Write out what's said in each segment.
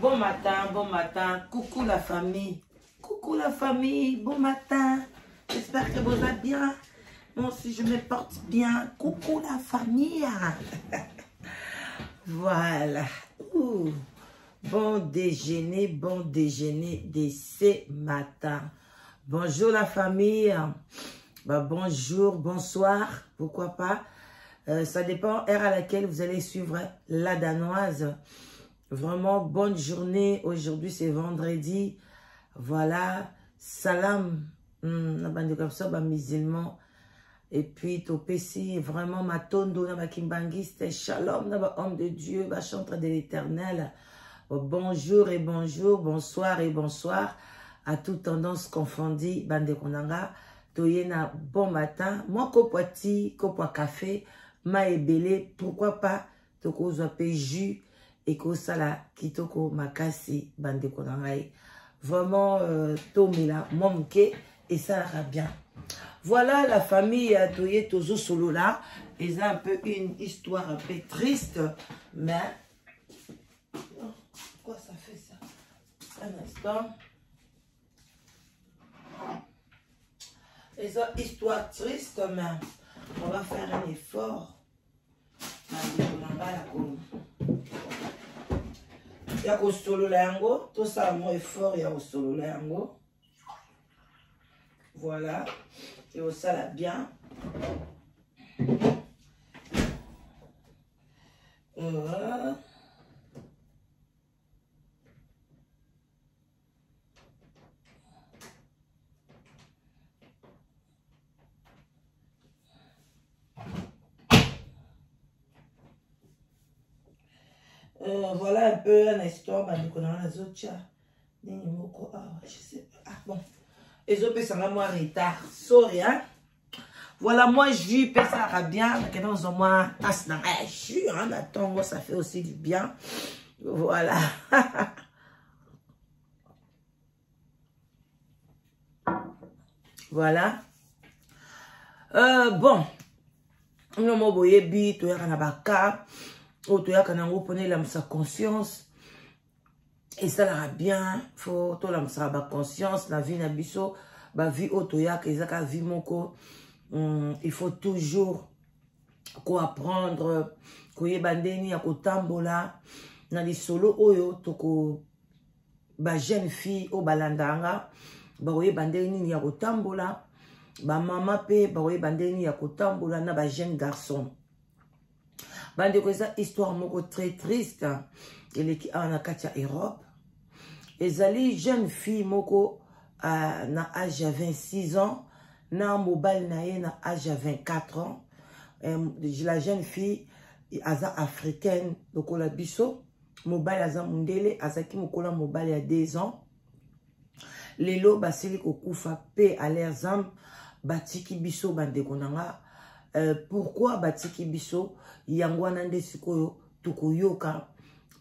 bon matin. Coucou la famille. Coucou la famille, bon matin. J'espère que vous allez bien. Moi aussi, je me porte bien. Coucou la famille. Voilà. Ouh. Bon déjeuner de ce matin. Bonjour la famille. Bah, bonjour, bonsoir, pourquoi pas. Ça dépend heure à laquelle vous allez suivre la danoise. Vraiment, bonne journée. Aujourd'hui, c'est vendredi. Voilà. Salam. Comme ça, musulman. Et puis, Topesi, vraiment, Matondo, Kimbangiste, Shalom, homme de Dieu, chantre de l'éternel. Bonjour et bonjour, bonsoir et bonsoir à toute tendance confondue. Bande Konanga, Toyena, bon matin. Moi, Kopwati, Kopwa café, ma ebele, pourquoi pas, Toko Zope jus. Et que ça là, kitoko makasi bande konangai. Vraiment, tomila, momke, et ça ira bien. Voilà la famille Toye Tozo Solo là. Ils ont un peu une histoire un peu triste, mais. Oh, pourquoi ça fait ça? Un instant. Ils ont une histoire triste, mais on va faire un effort. Ya ko solo la yango, tout ça mon effort ya ko solo la yango. Voilà, et au ça là bien. Voilà. Voilà un peu un histoire, je sais pas. Ah bon. Et je peux ça moi retard. Sorry, hein. Voilà, moi, je peux ça bien. Maintenant, on moi, je hein, attends, ça fait aussi du bien. Voilà. Voilà. Bon. Nous m'avons dit, tu as un abaka. Ou tu as sa conscience. Et ça ira bien. Faut tout la conscience. La vie n'a biso. La vie otoya. Kezaka vie moko. Il faut toujours apprendre. Koye bandeni ya kotambola. Na li solo oyo. Toko. Ba jeune fille. O balandanga. Ba oye bandeni ya kotambola. Ba mama pe. Ba oye bandeni ya kotambola. Na ba jeune garçon. Bande koza histoire moko très triste. Elle qui en a katia Europe. Ezali jeune fille moko na âge 26 ans. Na mobile na na âge 24 ans. La jeune fille aza africaine lokola biso. Mobile aza mundele azaki mokola mobile ya 2 ans. Lelo basili kokufa pe à leurs âmes batiki biso bande konanga. Pourquoi batiki biso yangwana nde sikoyo tukoyoka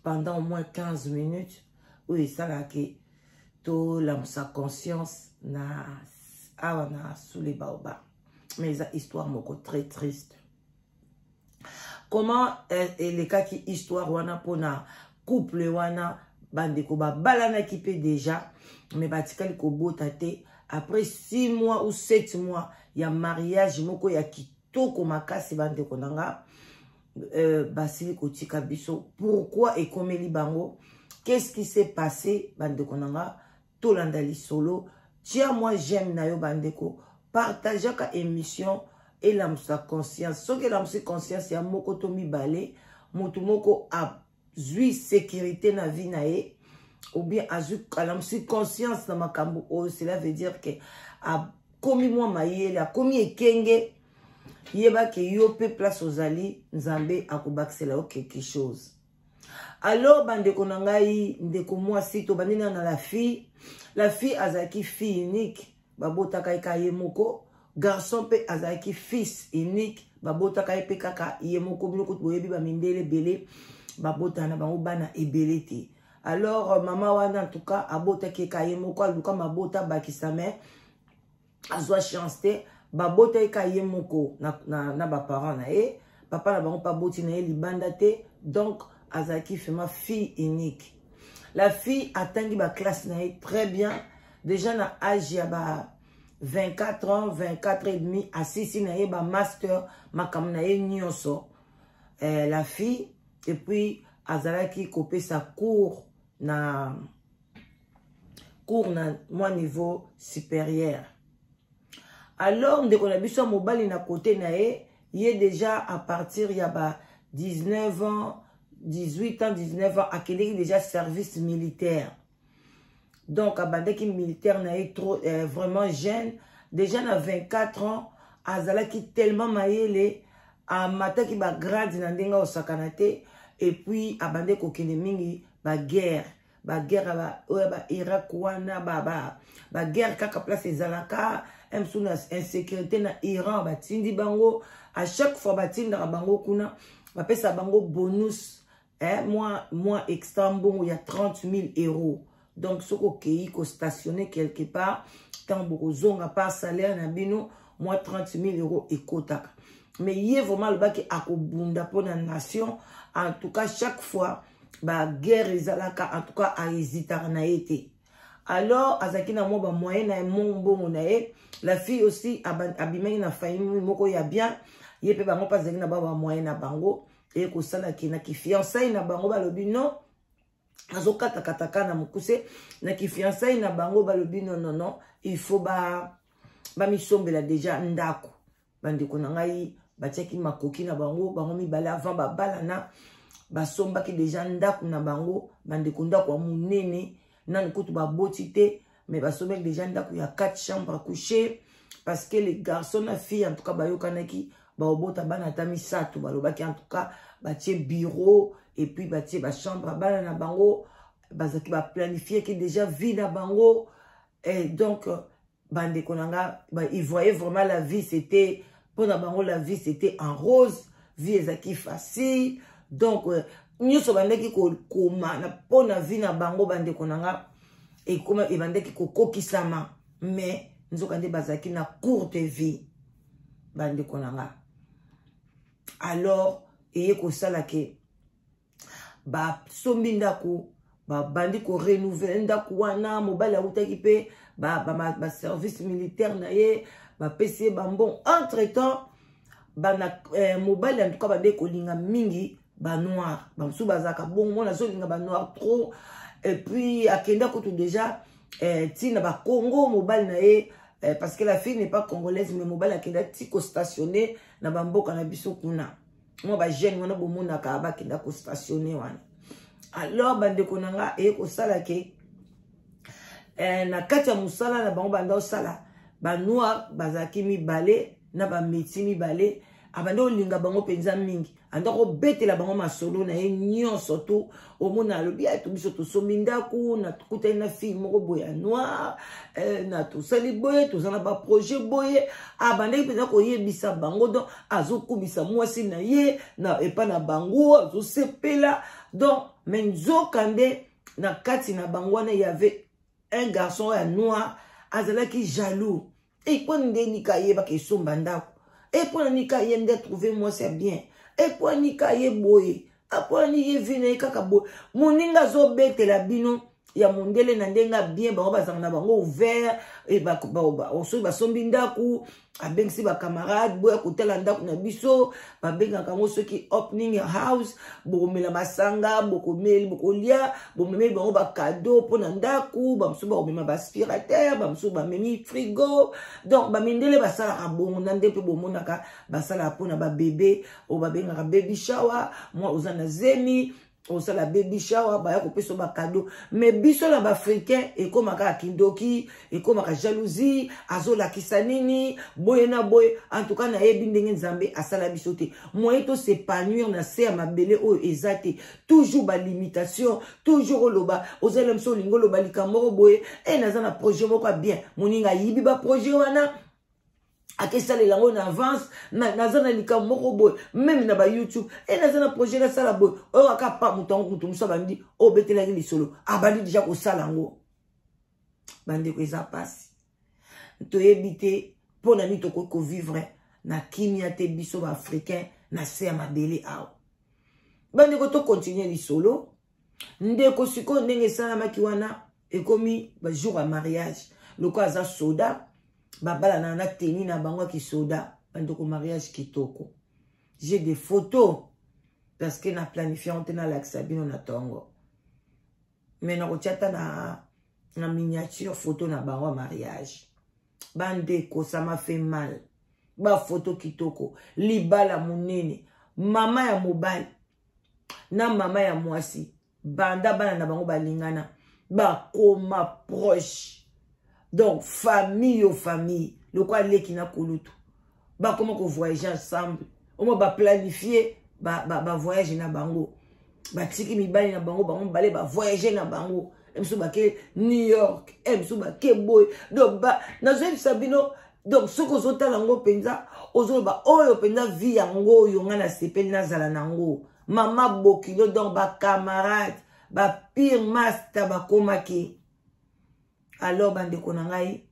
pendant au moins 15 minutes où il s'alake to sa conscience na awana sous les baobabs. Mais ça histoire moko très triste. Comment les cas qui histoire wana pona couple wana bandeko ba balana qui peut déjà mais batikali ko botate après 6 mois ou 7 mois il y a mariage moko ya kitoko makasi bandeko nanga. Basili kotika biso. Pourquoi et comme li bango? Qu'est-ce qui s'est passé bandeko nanga? Tolandali solo. Tia moi j'aime na yo bandeko. Partagez ka émission et la musa conscience. So que la musa conscience ya moko to mi balé. Moto moko a zui sécurité na vie na ye. Ou bien a zui la musa conscience na makambo. Oh, cela veut dire que a komi moi maye la komi ekenge. Yeba ke yo pe place aux ali nzambe akobaksela o quelque chose. Alors bande konangai ndeko moi sito bandina na la fille azaki fille unique babota kai yemoko garçon pe azaki fils unique babota kai pe kaka yemoko biloko boyebi ba mindele belé babota na bango bana ebelete. Alors maman wana en tout cas abota ke kayemoko aluka mabota bakisame azwa chance babota eka ye moko na ba parents na e papa na bango pa boti na e libanda te donc azaki fema fille unique La fille atteint ba classe très bien. Déjà na âge ya ba 24 ans, 24 et demi, assisi na ye ba master, makam na ye nyonso. La fille, et puis azalaki kopé sa cours na moi niveau supérieur. Alors, dès qu'on a vu son mobile na côté na ye, il est déjà à partir il y a 19 ans, 18 ans, 19 ans, à qu'il déjà service militaire. Donc, à bandeki militaire na ye trop vraiment jeune, déjà na 24 ans, azala qui tellement maïle, à mata qui ba grade na ndenga osakanate, et puis à bandeko kene mingi ba guerre ba Irak wana ba guerre kaka place ezalaka, sous la insécurité na Iran ba tindi bango, à chaque fois ba tinda bango kuna ba pesa bango bonus, moi extra bon il y a 30 000 €. Donc, ce qu'on stationné quelque part, tant beaucoup à part salaire, moi 30 000 € et quota. Mais il y a vraiment le bac qui a bunda pour la nation. En tout cas, chaque fois, la guerre est en tout cas, à hésiter na été. Alors, azaki na mo ba moyen na mon bon nae, la fille aussi abimé na famille moko ya bien, yepe bango pas zaki na ba moyen na bango et ko sala ki na ki fiançailles na bango ba lobi non. Azo katakataka na mukuse na ki fiançailles na bango ba lobi non, il faut ba misombela déjà ndako. Bandi ko ngai ba tcheki makoki na bango mi bala avant ba balana ba somba ki déjà ndako na bango bandi ko ndako munene nan kutu ba botité mais ba somba déjà ndako ya 4 chambres à coucher parce que les garçons na filles en tout cas ba yokanaki ba obota bana tami sato ba lobaki en tout cas ba tie bureau et puis ba tie ba chambre bana na bango bazaki ba planifier qui déjà vie na bango et donc bande konanga ils voyaient vraiment la vie c'était pour na bango la vie c'était en rose, vie ezaki facile donc nyoso bandeki ko koma na pona vie na bango bande konanga et comment e bandeki ko kokisama mais nzoka nde bazaki na courte vie bande konanga. Alors et ko sala ke ba sombi ndako ba bandi ko renouveler ndako wana mobile utaki pe ba service militaire na ye ba PC bon entre temps ba na mobile en tout cas ba de ko linga mingi ba noir ba msu bazaka bon mona zo linga ba noir trop et puis akenda ko tout déjà tina ba Congo mobile na ye parce que la fille n'est pas congolaise mais mobile akenda tiko stationné na ba mboka na biso kuna moi ba jeune wana bo mona ka ba kenda ko stationné wana. Alors bande konanga e ko sala ke na kati ya musala na bango banda osala ba noir bazaki mibale na ba métier mibale abanda olinga bango penza mingi anda ko betela bango masolo na ye nyonso to omona alobi ato biso to sombi ndaku na tukuta na fille moko boya noir na to sali boye to zana ba projet boye abanda penza ko yebisa bango donc azokubisa mwasi na ye na epa na bango azosepela donc menzo kande na kati na bango na y avait un garçon à noir azalaki jaloux et quand nika yeba ke somba ndako et pour nika yende trouver moi c'est bien et pour nika ye boye apoi ni vine kaka boye moninga zo betela bino ya mondele na ndenga bien bango bazanga bango ouvert et ba osoyi basombi ndako abengisi ba camarade boya kotala ndako na biso babenga kango soki opening house bokomela masanga bokomeli bokolia bomemeli bango ba cadeau pona ndako bamsu bakomema ba aspirateur bamsu bamemi frigo donc bamindele basalaka bongo na nde mpe bomonaka basalaka pona ba bébé o babengaka baby shower moi oza na zemi on ça la baby shower ba ko peso ba cadeau mais biso la ba africain et comme ka kindoki et comme ka jalousie azola kisanini boye na boye en tout cas na yebi ndenge nzambe asala biso te moyen to s'épanouir na se mabele o ezate toujours ba limitation toujours loba ozela mso lingo loba likambo boye et na zana projet moko bien moninga yibi ba projet wana akesa le lango na avance na zana likambo moko boye même na ba YouTube et na zana projet na sala boye o aka pa mutango mutu musa bandi o betela ngi lisolo abandi déjà ko sala ngo bande ko eza pasi to ebité pona ni to ko vivre na kimia te biso ba africain na se ya mabele aw bande ko to continuer lisolo ndeko siko ndenge esalamaki wana ekomi bajour ya mariage loko aza soda babalana na teni na bango ki soda bandeko mariage kitoko. J'ai des photos parce que na planifié on tena lakisa bino na tongo mais na kotiata na miniature photo na bango mariage bandeko ça m'a fait mal ba photo kitoko libala munene mama ya mobali na mama ya mwasi banda bana na bango balingana ba koma proche donc famille au famille le quoi leki na kolutu ba comment ko voyager ensemble on va planifier ba voyage na bango ba tiki mibali na bango bango balé ba voyager na bango emso ba ke New York emso ba ke boy donc ba na zo sabino donc ce que zota lango penza ozo ba oyo penza vie yango yo ngana sepeli na zala nango mama bokilo donc ba camarade ba pire master ba komaki. Alors bande konangai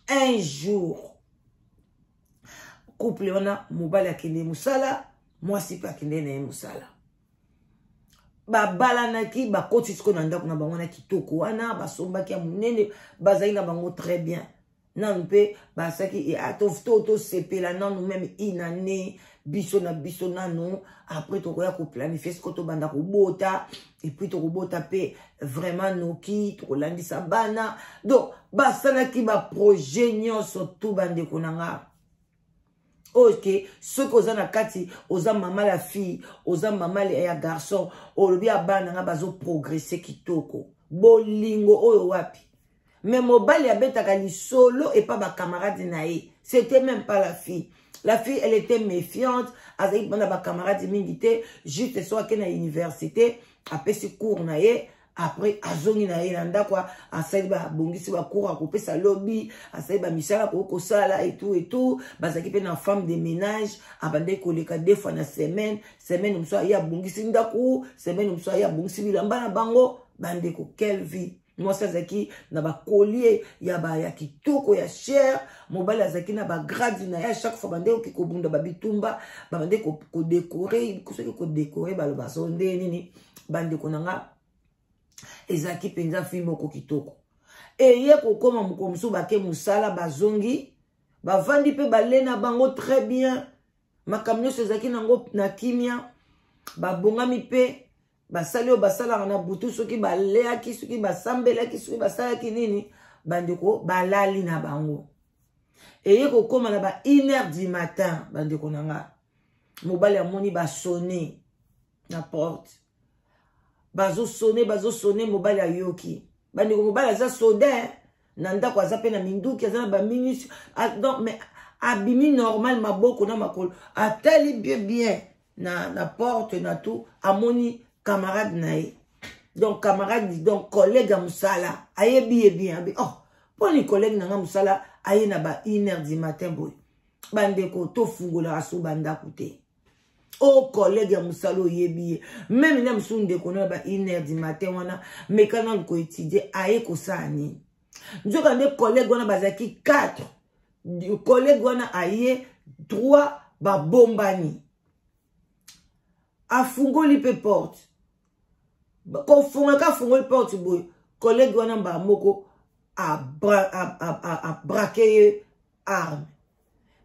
un jour couple wana mobali akende musala mwasi pa akende na musala ba balanaki ba koti siko na ndako na bango na kitoko wana basombaki ya munene bazali na bango très bien nan pe basaki et atofto sepela nan même inane biso na biso nano après to koya ko planifier ce to banda ko bota et puis to ko bota pe vraiment noki to landisa bana donc basalaki ba projet nyonso tout bande konanga. Ok, ce que oza na kati, oza maman la fille, oza maman ya garçon, olobi abana nga bazo progresser kitoko. Bolingo oyo wapi. Mais mobali abetaka li solo et pas ba camarade nae. C'était même pas la fille. La fille, elle était méfiante. Azaki bana ba camarade mingite, juste soit que na université, après ce cours nae. Après, azongi na ye nanda quoi, asali ba bongisi ba cours a couper sa lobby, asali ba misala ko sala et tout, bazaki pe na femme de ménage, abande koleka 2 fois na semaine mso ya bongisi ndaku, semaine mso ya bongisi bilamba na bango, bande ko quelle vie. Moi ça zaki na ba collier ya kitoko ya cher, mobali azaki na ba grade na ya chaque fois bande ko kobunda ba bitumba, bande ko décorer, ko décorer ba lo basonde nini, bande ko nanga ezaki penza filmo ko kitoko eye ko koma mukomsu bake musala bazongi bavandi pe balena bango très bien makamyo sezaki nango na kimia babongami pe basali o basala na butu soki baleaki soki basambelaki soki basalaki nini bandeko balali na bango eye ko koma na ba 1h du matin bandeko nanga mobali amoni ba sonner na porte bazo sonner mobali ayoki bandeko mobali aza soda na ndako aza pe na minduki aza na ba minutes donc mais abimi normal maboko na makolo atali bien na porte na tout amoni camarade nae donc camarade donc collègue musala ayebi bien oh poni collègue na musala aye na ba 1h du matin boy bandeko to fungola aso banda kute. Oh, collègue ya musalo yebi. Même na msunde kono ba 1h du matin wana mekana ko étudier aye ko sani. Njoka nde collègue wana bazaki 4. Collègue wana aye 3 ba bombani. Afungoli pe porte. Ko funga ka fungoli porte boy. Collègue wana ba moko a braquer arme.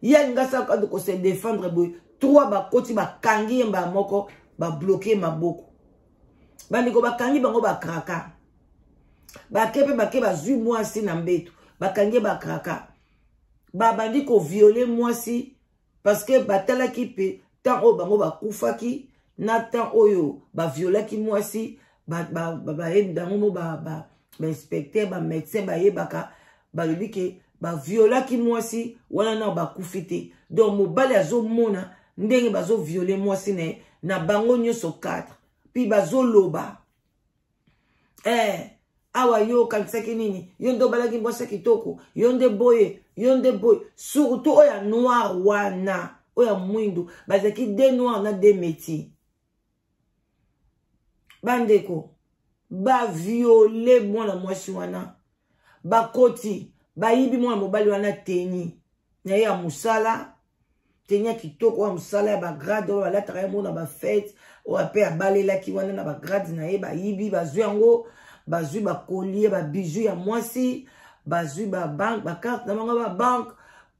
Ya ngasa ko se défendre boy. 3 bakoti bakangi mba moko ba bloquer maboko bandiko bakangi bango bakraka bakepe bake bazui mwasi na mbeto bakangi bakraka babandi ko violer mwasi parce que batalaki pe tant o bango bakufaki na tant oyo ba violaki mwasi ba endango ba inspecteur ba médecin ba yebaka ba lobi ke ba violaki mwasi wana na bakufite donc mobali azomona ndenge bazo violer mwasi ne na bango nyoso 4 pi bazo loba awa yo kansaki nini yo ndo balaki mwasi kitoko yo nde boy surtout oya noir wana oya mwindu bazaki de noir na de métier bandeko ba violer mwana mwasi wana bakoti bayibi mwana mobali wana teni na ya musala tenia kitoko wa musala ya ba grade wa la traye mona ba fête o ape abalelaki wana na bagrade na ye bayibi bazwi yango bazwi bakolie babiju ya mwasi bazwi babanke bakarte na bango babanke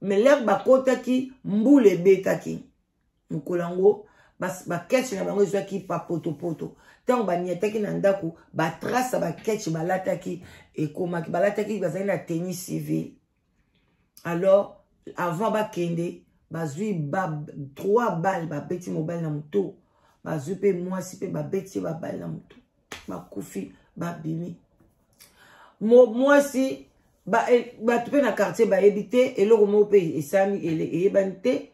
mais lere bakotaki mbula ebetaki mokolo yango baketche na bango ezwaki papotopoto ntango baniataki na ndako batrace baketche balataki ekomaki balataki bazali na tenue civile alors avant bakende bazwi 3 balles babeti mobali na moto bazwi mpe mwasi mpe babeti babali na moto bakufi babimi mwasi bato mpe na quartier bayebi te eloko moko mpe esami eyebani te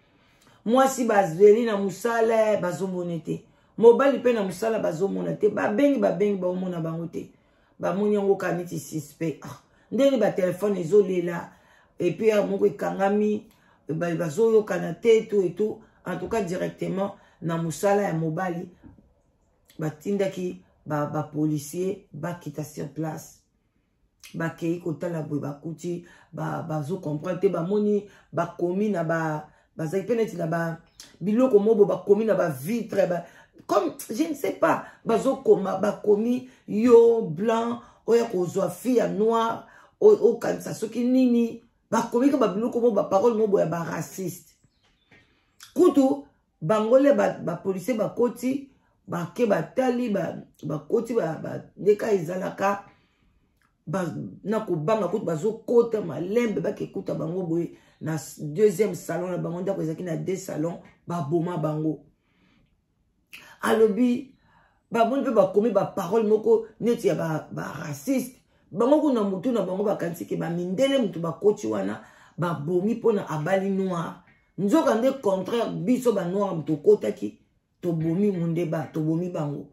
mwasi bazeli na mosala bazomona te mobali mpe na mosala bazomona te babengi baomona bango te bamoni yango kaniti suspect ndenge batelefone ezolela epuis moko ekangami bazoyokana te etu en tout cas directement na mosala ya mobali batindaki bapolisier bakita sur place bakei kotala boye bakuti bazocomprendre te bamoni bakomi na bazali mpe neti na biloko moko bakomi na bavitre comme je ne sais pas bazokoma bakomi yo blanc oya kozwa fille ya noir okanisa soki nini bakomi ka babiloko moko baparole moko ya baraciste kutu bangole bapolisier bakoti bake batali bakoti ndeka ezalaka na kobanga kutu bazokota malembe bakekuta bango boye na deuxième salon na bango ndako ezalaki na 2 salons baboma bango alobi baboni mpe bakomi baparole moko neti ya baraciste bango kuna mutu na bango bakanisi ke bamindele mutu bakoti wana babomi mpona abali noir nzoka nde contraire biso banoir mutu okotaki tobomi mundeba tobomi bango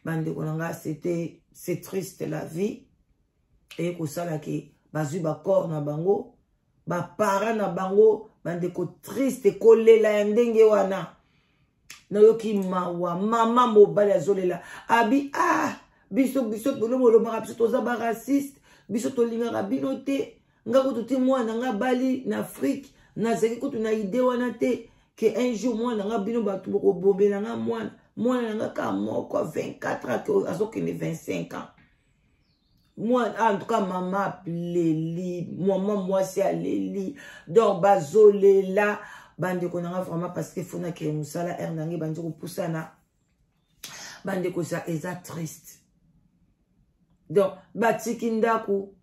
bandeko na nga c'est triste la vie eye kosala ke bazwi bakor na bango bapara na bango bandeko triste kolela ya ndenge wana nayoki mawa mama mobali azolela abi biso tolomolomaka biso toza baraciste biso tolingaka bino te nga kutu ti mwana nga bali na afrique nazali kutu na ide wana te ke un jour mwana nga bino bato bokobombela nga mwana na nga ka moko 24 ans azokende 25 ans moi en tout cas mama leli mama mwasi aleli donc bazolela bandeko nanga vraiment parce que fona ke musala er nange bandi kopusana bandeko ça eza triste donc batiki ndako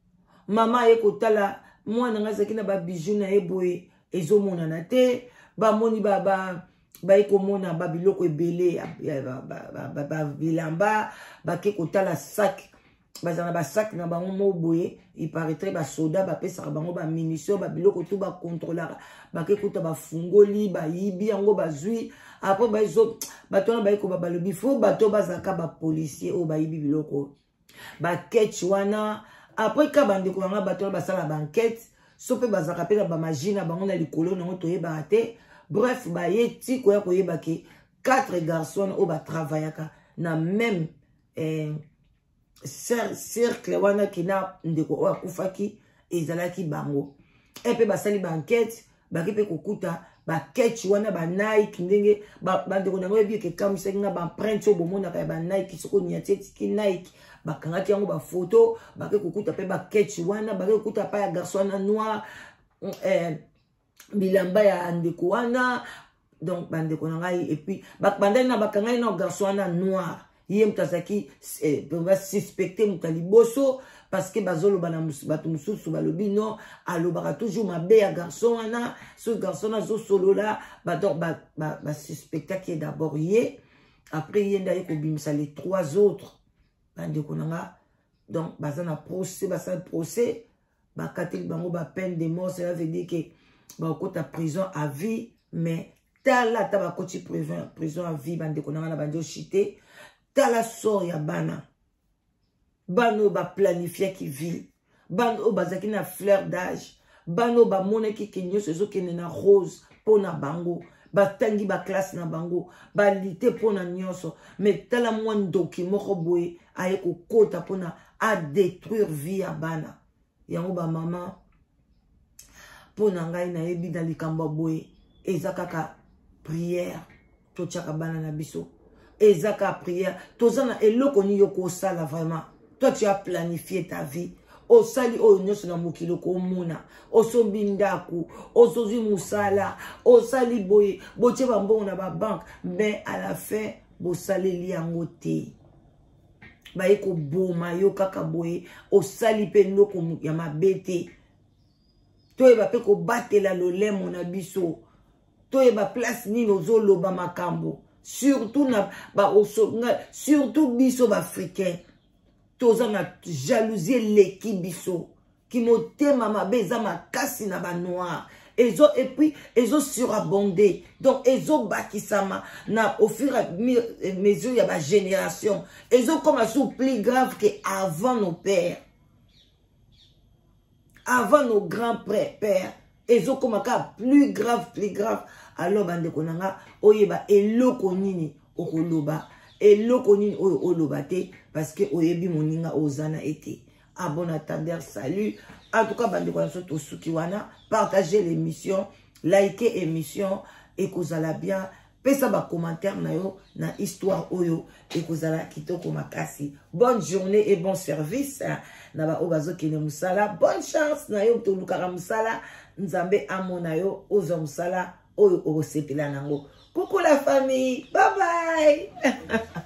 mama ye kotala mwana nga zaki na babiju na ye boye ezomonana te bamoni baye komona babiloko ebele bilamba bake kotala sac bazana basac na bango mo boye iparaîtrait basoda bapesaka bango bamunition babiloko to bakontrolaka bake kuta bafungoli bayibi yango bazwi apres bato wana baye koba balobi fo bato bazalaka bapolisier oyo bayibi biloko baketch wana apres ka bandeko yanga bato wana basala bankete so mpe bazalaka mpe na bamagie na bango na likolo nango toyebaka te bref baye ti koya koyeba ke 4 garçons oyo batravaillaka na même cercle wana kina ndeko oyo akufaki ezalaki bango epe basali bankete baki mpe kokuta baketch wana banike ndenge bandeko nango yebi eke kamisaki nga baempreinte oyo bomonaka ya banike soko niati etiki nike bakangaki yango bafoto baki kokuta mpe baketch wana baki kokuta pa ya garçon wana noir bilamba ya ndeko wana donc bandeko na ngai epuis bandani na bakangaki na garçon wana noir ye mutu azalaki basuspecte mutu ya liboso parce que bazoloba na bato mosusu balobi non alobaka toujours mabe ya garçon wana so garçon azosolola basuspectaki ye d'abord ye après ye nde aye kobimisa les 3 autres bandeko na nga donc baza na procès basala procès bakateli bango bapeine de mort cela veut dire que bakota prison à vie mais tala ata bakoti prison à vie bandeko na nga na bandi ochite tala sort ya bana oyo baplanifiaki vie bana oyo bazalaki na fleur d'âge bana oyo bamonaki ke nyonso ezokende na rose mpo na bango batangi baklasse na bango balite mpo na nyonso mais tala mwa ndoki moko boye aye kokota mpona adétruire vie ya bana yango bamama mpo na ngai nayebi na likambo boye eza kaka prière totiaka bana na biso ezaka prière tozana eloko ni yoko sala vraiment toi tu as planifié ta vie osali oyo nyonso na mokili komona osombi ndaku osozwi musala osali boye botie bambongo na babanke mais à la fin bosaleli yango te baye koboma yo kaka boye osali mpe ndoko ya mabe te toyeba mpe kobatela lolemo na biso toyeba place nini ozoloba makambo surtout surtout biso baafricain toza na jalousie leki biso ki motema mabe eza makasi na banoir et puis ezo surabondé donc ezo bakisama na au fur et à mesure ya ba génération ezo comme sous plus grave que avant nos pères avant nos grands-pères ezo comme plus grave alors bande konanga oyeba eloko nini okoloba eloko nini oyo oloba te parce que oyebi moninga ozana été à bon attendeur salut en tout cas bande konso to suki wana partagez l'émission likez émission et kozala bien pesa ba commentaire na yo na histoire oyo et kozala kitoko makasi bonne journée et bon service na ba obazo kine musala bonne chance na yo to lukara musala nzambe amona yo ozo musala oyo okosepela nango. Coucou la famille, bye bye.